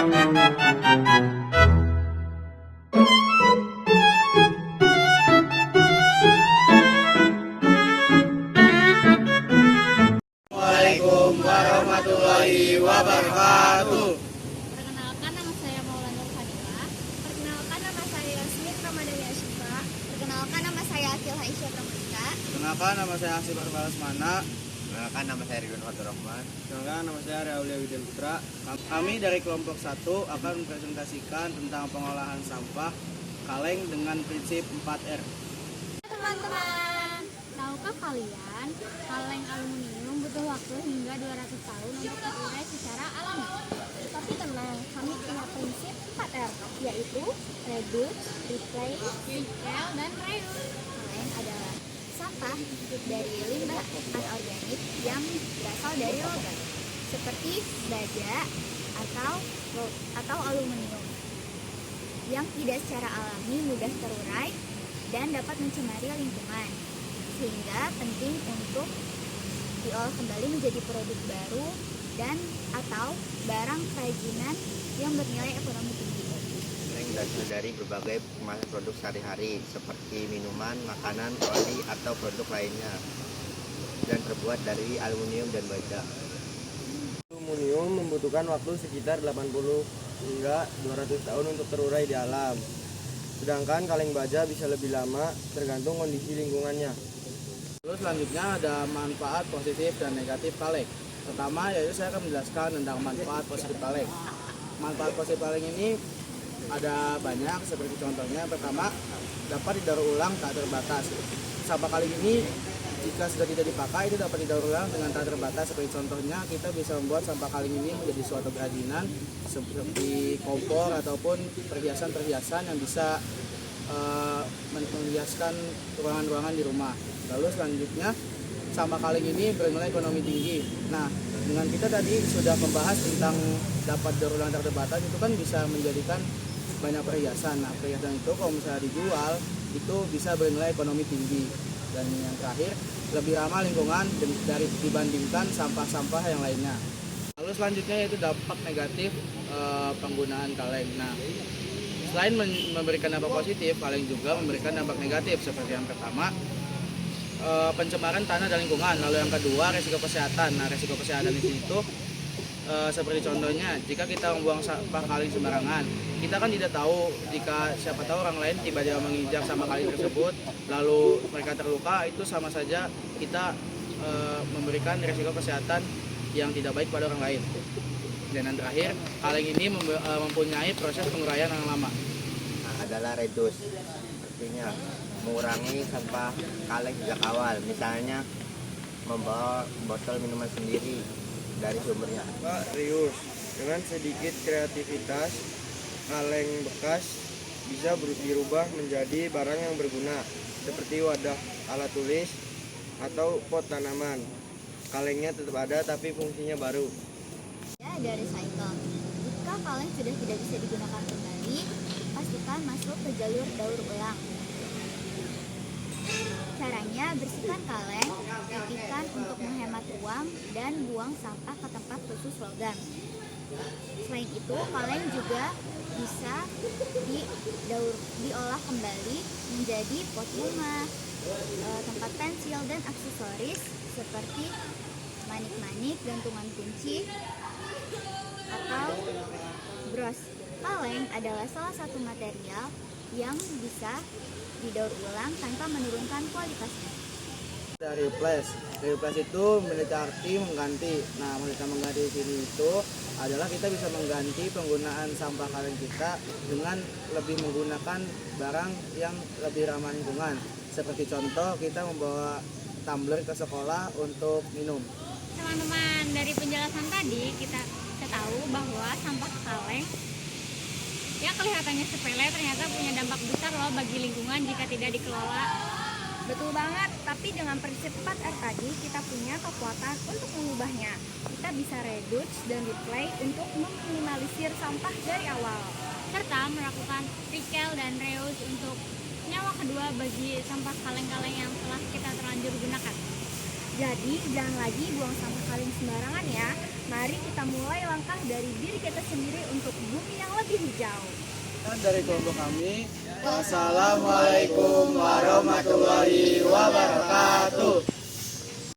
Assalamualaikum warahmatullahi wabarakatuh. Perkenalkan, nama saya Maulana Fadila. Perkenalkan, nama saya Yasmin Ramadhani Asyifa. Perkenalkan, nama saya Akil Aisyah Pramudita. Perkenalkan, nama saya Asif Arbalas Mana. Perkenalkan, nama saya Ridwan Fatur Rahman. Perkenalkan, nama saya Raulia Widyan Putra. Kami dari kelompok 1 akan mempresentasikan tentang pengolahan sampah kaleng dengan prinsip 4R. Teman-teman, tahukah kalian kaleng aluminium butuh waktu hingga 200 tahun untuk terurai secara alami? Tapi tenang, kami punya prinsip 4R, yaitu reduce, replace, recycle, dan reuse. Kaleng adalah sampah dari limbah anorganik yang berasal dari logam, seperti baja atau aluminium, yang tidak secara alami mudah terurai dan dapat mencemari lingkungan, sehingga penting untuk diolah kembali menjadi produk baru dan atau barang kerajinan yang bernilai ekonomi tinggi. Kaleng berasal dari berbagai kemasan produk sehari-hari seperti minuman, makanan, oli, atau produk lainnya dan terbuat dari aluminium dan baja. Aluminium membutuhkan waktu sekitar 80 hingga 200 tahun untuk terurai di alam. Sedangkan kaleng baja bisa lebih lama tergantung kondisi lingkungannya. Lalu selanjutnya ada manfaat positif dan negatif kaleng. Pertama yaitu saya akan menjelaskan tentang manfaat positif kaleng. Manfaat positif kaleng ini ada banyak, seperti contohnya pertama dapat didaur ulang tak terbatas. Sampah kaleng ini jika sudah tidak dipakai itu dapat didaur ulang dengan tak terbatas. Seperti contohnya kita bisa membuat sampah kaleng ini menjadi suatu kerajinan seperti kompor ataupun perhiasan-perhiasan yang bisa menghiaskan ruangan-ruangan di rumah. Lalu selanjutnya sampah kaleng ini bernilai ekonomi tinggi. Nah, dengan kita tadi sudah membahas tentang dapat daur ulang tak terbatas, itu kan bisa menjadikan banyak perhiasan. Nah, perhiasan itu kalau misalnya dijual itu bisa bernilai ekonomi tinggi. Dan yang terakhir, lebih ramah lingkungan dibandingkan sampah-sampah yang lainnya. Lalu selanjutnya yaitu dampak negatif penggunaan kaleng. Nah, selain memberikan dampak positif, kaleng juga memberikan dampak negatif. Seperti yang pertama, pencemaran tanah dan lingkungan. Lalu yang kedua, resiko kesehatan. Nah, resiko kesehatan di situ seperti contohnya, jika kita membuang sampah kaleng sembarangan, kita kan tidak tahu jika siapa tahu orang lain tiba-tiba menginjak sampah kaleng tersebut, lalu mereka terluka, itu sama saja kita memberikan resiko kesehatan yang tidak baik pada orang lain. Dan yang terakhir, kaleng ini mempunyai proses penguraian yang lama. Nah, adalah reduce, artinya mengurangi sampah kaleng sejak awal. Misalnya membawa botol minuman sendiri dari sumbernya. Reuse, dengan sedikit kreativitas, kaleng bekas bisa dirubah menjadi barang yang berguna, seperti wadah alat tulis atau pot tanaman. Kalengnya tetap ada tapi fungsinya baru. Ada recycle. Jika kaleng sudah tidak bisa digunakan kembali, pastikan masuk ke jalur daur ulang. Caranya, bersihkan kaleng, rapikan untuk menghemat uang, dan buang sampah ke tempat khusus logam. Selain itu, kaleng juga bisa diolah kembali menjadi pot bunga, tempat pensil, dan aksesoris seperti manik-manik, gantungan kunci, atau bros. Kaleng adalah salah satu material yang bisa didaur ulang tanpa menurunkan kualitasnya. Dari replace itu memiliki arti mengganti. Nah, mengganti di sini itu adalah kita bisa mengganti penggunaan sampah kaleng kita dengan lebih menggunakan barang yang lebih ramah lingkungan. Seperti contoh, kita membawa tumbler ke sekolah untuk minum. Teman-teman, dari penjelasan tadi kita tahu bahwa sampah kaleng yang kelihatannya sepele ternyata punya dampak besar loh bagi lingkungan jika tidak dikelola. Betul banget, tapi dengan prinsip 4R tadi kita punya kekuatan untuk mengubahnya. Kita bisa reduce dan replay untuk meminimalisir sampah dari awal, serta melakukan recycle dan reuse untuk nyawa kedua bagi sampah kaleng-kaleng yang telah kita terlanjur gunakan. Jadi jangan lagi buang sampah kaleng sembarangan ya. Mari kita mulai langkah dari diri kita sendiri untuk bumi yang lebih hijau. Dan dari kelompok kami, wassalamualaikum warahmatullahi wabarakatuh.